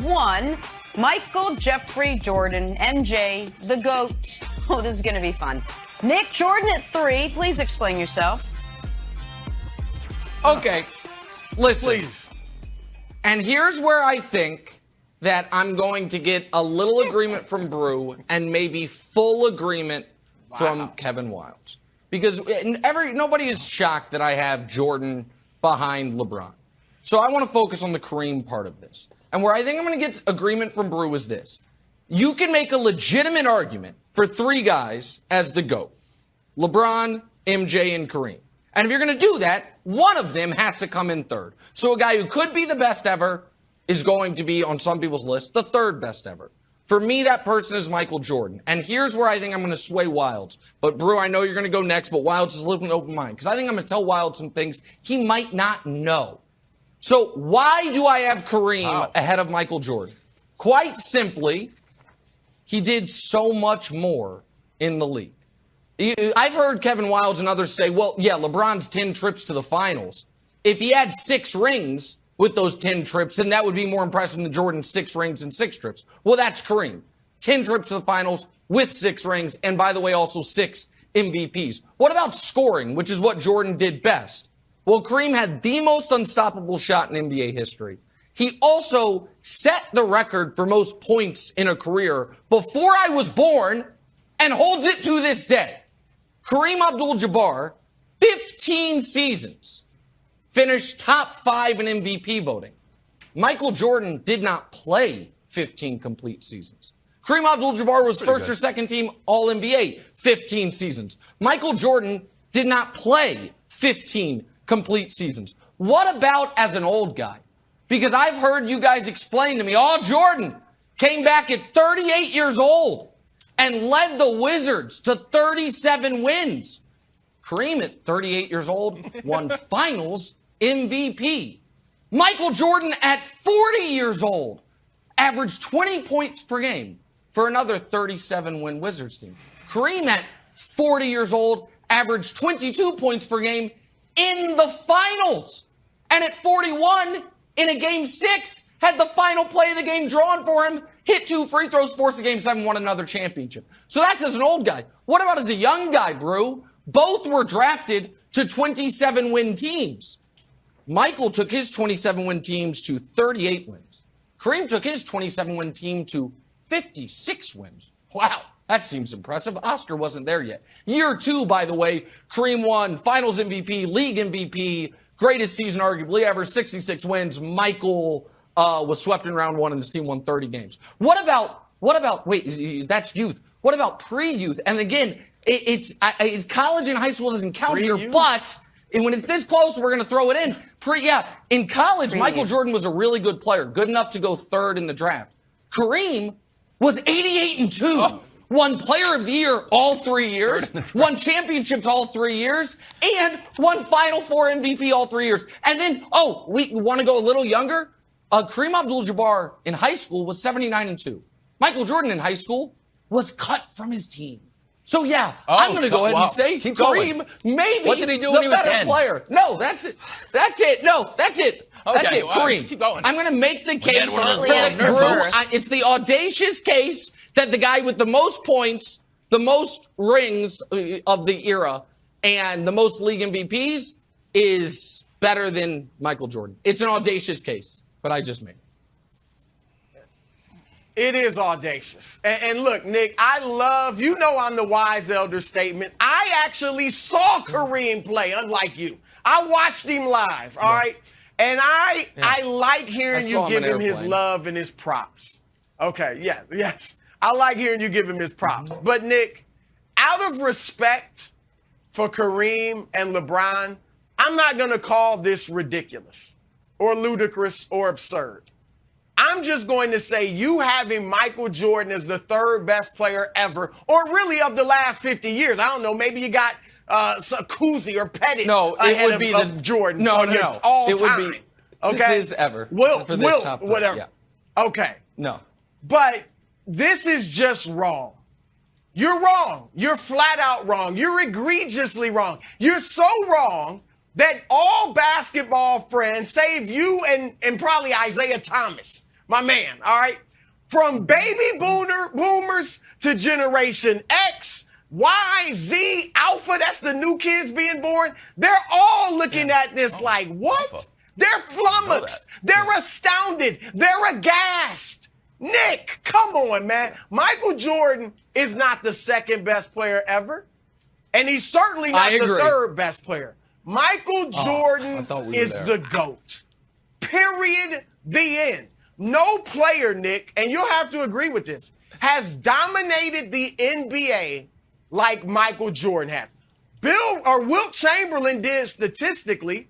1, Michael Jeffrey Jordan, MJ, the GOAT. Oh, this is going to be fun. Nick, Jordan at 3. Please explain yourself. Okay, listen. Please. And here's where I think that I'm going to get a little agreement from Brew and maybe full agreement from Kevin Wildes. Because nobody is shocked that I have Jordan behind LeBron. So I want to focus on the Kareem part of this. And where I think I'm going to get agreement from Brew is this. You can make a legitimate argument for 3 guys as the GOAT. LeBron, MJ, and Kareem. And if you're going to do that, one of them has to come in third. So a guy who could be the best ever is going to be, on some people's list, the 3rd best ever. For me, that person is Michael Jordan. And here's where I think I'm going to sway Wildes. But, Brew, I know you're going to go next, but Wildes is living an open mind. Because I think I'm going to tell Wildes some things he might not know. So why do I have Kareem ahead of Michael Jordan? Quite simply, he did so much more in the league. I've heard Kevin Wildes and others say, well, yeah, LeBron's 10 trips to the finals. If he had 6 rings with those 10 trips, then that would be more impressive than Jordan's 6 rings and 6 trips. Well, that's Kareem. 10 trips to the finals with 6 rings, and by the way, also 6 MVPs. What about scoring, which is what Jordan did best? Well, Kareem had the most unstoppable shot in NBA history. He also set the record for most points in a career before I was born and holds it to this day. Kareem Abdul-Jabbar, 15 seasons, finished top 5 in MVP voting. Michael Jordan did not play 15 complete seasons. Kareem Abdul-Jabbar was first or second team All-NBA 15 seasons. Michael Jordan did not play 15 complete seasons. What about as an old guy? Because I've heard you guys explain to me, Jordan came back at 38 years old and led the Wizards to 37 wins. Kareem at 38 years old won finals MVP. Michael Jordan at 40 years old averaged 20 points per game for another 37-win Wizards team. Kareem at 40 years old averaged 22 points per game in the finals. And at 41, in a game 6, had the final play of the game drawn for him, hit 2 free throws, forced a game 7, won another championship. So that's as an old guy. What about as a young guy, Brew? Both were drafted to 27-win teams. Michael took his 27-win teams to 38 wins. Kareem took his 27-win team to 56 wins. Wow, that seems impressive. Oscar wasn't there yet. Year 2, by the way, Kareem won Finals MVP, League MVP, greatest season arguably ever, 66 wins. Michael was swept in round 1 and his team won 30 games. What about, wait, that's youth. What about pre-youth? And again, it's college and high school doesn't count here, but when it's this close, we're going to throw it in. In college, Michael Jordan was a really good player, good enough to go 3rd in the draft. Kareem was 88-2. Won Player of the Year all 3 years, won championships all 3 years, and won Final Four MVP all 3 years. And then, we want to go a little younger? Kareem Abdul-Jabbar in high school was 79-2. Michael Jordan in high school was cut from his team. So, I'm going to go ahead and say Kareem maybe what did he do when he was 10? Player. No, that's it. That's it. No, that's it. Okay, that's it. Kareem. Keep going. I'm going to make the case. It's the audacious case that the guy with the most points, the most rings of the era, and the most league MVPs is better than Michael Jordan. It's an audacious case, but I just made it. It is audacious. And look, Nick, I'm the wise elder statement. I actually saw Kareem play, unlike you. I watched him live, all right? And I like hearing you give him his love and his props. Okay, yes. I like hearing you give him his props. But, Nick, out of respect for Kareem and LeBron, I'm not going to call this ridiculous or ludicrous or absurd. I'm just going to say you having Michael Jordan as the 3rd best player ever, or really of the last 50 years. I don't know. Maybe you got Cousy or Pettit ahead of Jordan. No. All it time. would be. Okay. This is ever. Top whatever. Yeah. Okay. No. But this is just wrong. You're wrong. You're flat out wrong. You're egregiously wrong. You're so wrong that all basketball friends, save you and probably Isaiah Thomas, my man, all right? From baby boomers to Generation X, Y, Z, Alpha, that's the new kids being born. They're all looking at this like, what? Alpha. They're flummoxed. They're astounded. They're aghast. Nick, come on, man. Michael Jordan is not the second best player ever, and he's certainly not the third best player. Michael Jordan is the GOAT. Period. The end. No player, Nick, and you'll have to agree with this, has dominated the NBA like Michael Jordan has. Wilt Chamberlain did statistically,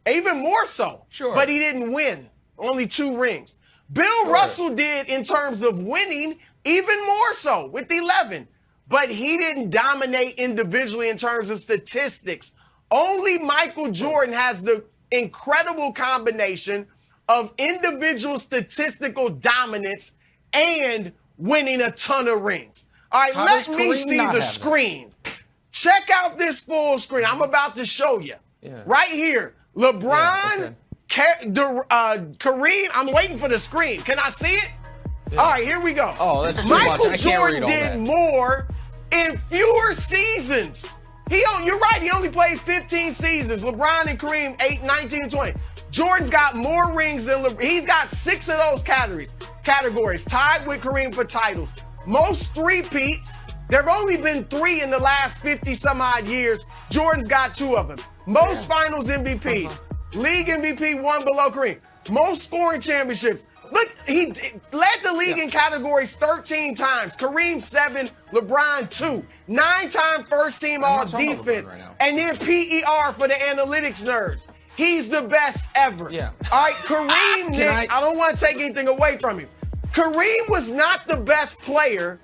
even more so. Sure. But he didn't win. Only 2 rings. Bill Russell did in terms of winning, even more so with 11. But he didn't dominate individually in terms of statistics. Only Michael Jordan has the incredible combination of individual statistical dominance and winning a ton of rings. All right, let me see the screen. Check out this full screen. I'm about to show you. Yeah. Right here. LeBron, Kareem. I'm waiting for the screen. Can I see it? Yeah. All right, here we go. Oh, that's too Michael much. I can't Jordan read all did that. more in fewer seasons. You're right. He only played 15 seasons. LeBron and Kareem, 19 and 20. Jordan's got more rings than LeBron. He's got 6 of those categories, tied with Kareem for titles. Most three-peats. There have only been 3 in the last 50-some-odd years. Jordan's got 2 of them. Most finals MVPs. League MVP, 1 below Kareem. Most scoring championships. Look, he led the league in categories 13 times. Kareem 7, LeBron 2. 9-time first-team all-defense. And then PER for the analytics nerds. He's the best ever. Yeah. All right, Kareem, Nick, I don't want to take anything away from him. Kareem was not the best player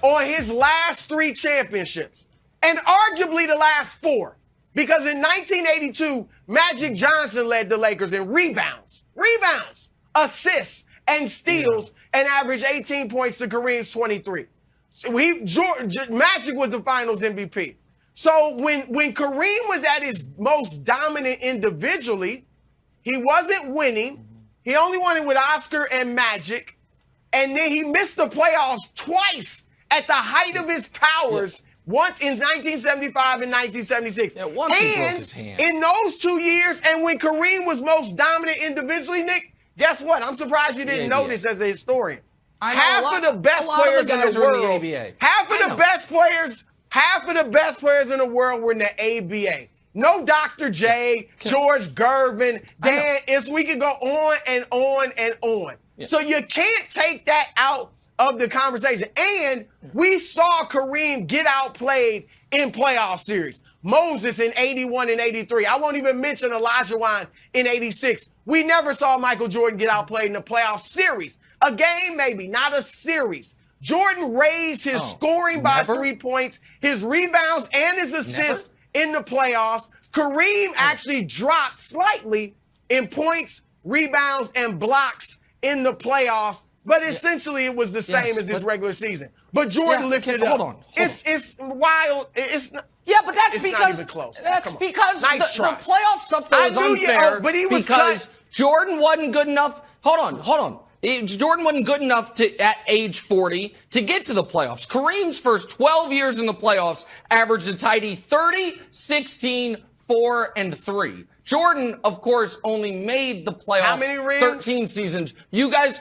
on his last 3 championships, and arguably the last 4. Because in 1982, Magic Johnson led the Lakers in rebounds, assists, and steals, and averaged 18 points to Kareem's 23. So Magic was the finals MVP. So when Kareem was at his most dominant individually, he wasn't winning. He only won it with Oscar and Magic. And then he missed the playoffs twice at the height of his powers, once in 1975 and 1976. Yeah, once he broke his hand. In those 2 years, and when Kareem was most dominant individually, Nick, guess what? I'm surprised you didn't know this as a historian. Half of the best players in the world, half of the best players in the world were in the ABA. No Dr. J, George Gervin, Dan, we can go on and on and on. Yeah. So you can't take that out of the conversation. And we saw Kareem get outplayed in playoff series. Moses in 81 and 83. I won't even mention Olajuwon in 86. We never saw Michael Jordan get outplayed in a playoff series. A game maybe, not a series. Jordan raised his scoring by 3 points, his rebounds and his assists in the playoffs. Kareem actually dropped slightly in points, rebounds, and blocks in the playoffs, but essentially it was the same as his regular season. But Jordan lifted it up. Hold on. It's wild. It's not. Yeah, but that's it's because not even close. That's because the playoff stuff that was unfair. But he was because Jordan wasn't good enough. Hold on. Jordan wasn't good enough at age 40 to get to the playoffs. Kareem's first 12 years in the playoffs averaged a tidy 30, 16, 4, and 3. Jordan, of course, only made the playoffs. How many rings? 13 seasons. You guys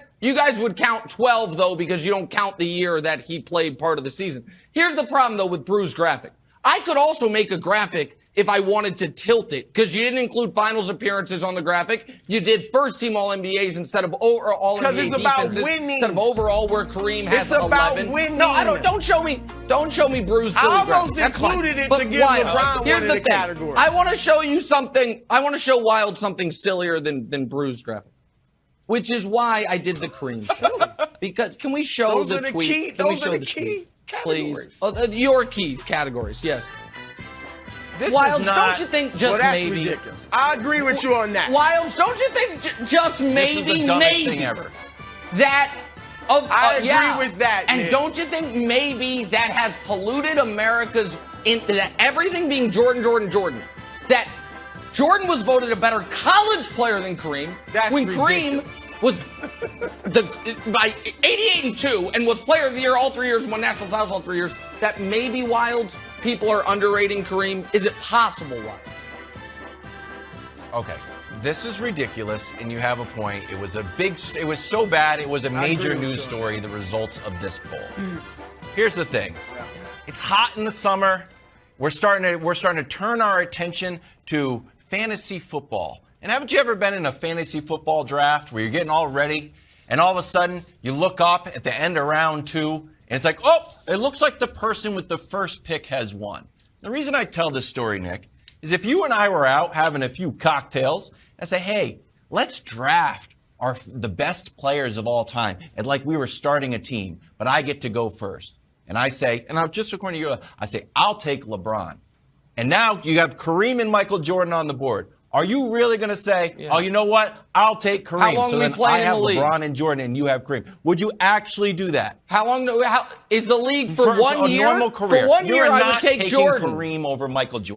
would count 12, though, because you don't count the year that he played part of the season. Here's the problem, though, with Bruce's graphic. I could also make a graphic if I wanted to tilt it, because you didn't include finals appearances on the graphic. You did first-team All-NBAs instead of all-NBA because it's about defenses, winning. instead of overall, where Kareem has 11. It's about winning. No, don't show me Bruce's silly I almost graphic. included it But to give Wild, LeBron here's one the of the categories. I want to show you something. I want to show Wild something sillier than Bruce's graphic, which is why I did the Kareem silly. Because can we show the tweet? Those are the key categories. Please, your key categories. Yes. Wilds, don't you think just that's maybe? Ridiculous. I agree with you on that. Wilds, don't you think just maybe, this is the dumbest thing ever. That I agree with that. And Nick. don't you think maybe that has polluted America's everything being Jordan? That Jordan was voted a better college player than Kareem. That's when ridiculous. Kareem was by 88-2 and was player of the year all 3 years, won national titles all 3 years, that maybe Wildes, people are underrating Kareem? Is it possible, Wildes? Okay. This is ridiculous, and you have a point. It was so bad, it was a major news story, the results of this poll. Here's the thing. It's hot in the summer. We're starting to turn our attention to fantasy football. And haven't you ever been in a fantasy football draft where you're getting all ready, and all of a sudden you look up at the end of round 2, and it's like, oh, it looks like the person with the first pick has won. The reason I tell this story, Nick, is if you and I were out having a few cocktails and say, hey, let's draft the best players of all time, and like we were starting a team, but I get to go first. And I say, and just according to you, I say, I'll take LeBron. And now you have Kareem and Michael Jordan on the board. Are you really going to say, oh, you know what? I'll take Kareem. How long so we then play I in have the league? LeBron and Jordan, and you have Kareem. Would you actually do that? How long is the league for 1 a year? normal career. For 1 year, You're I not would take taking Jordan. Kareem over Michael Jordan.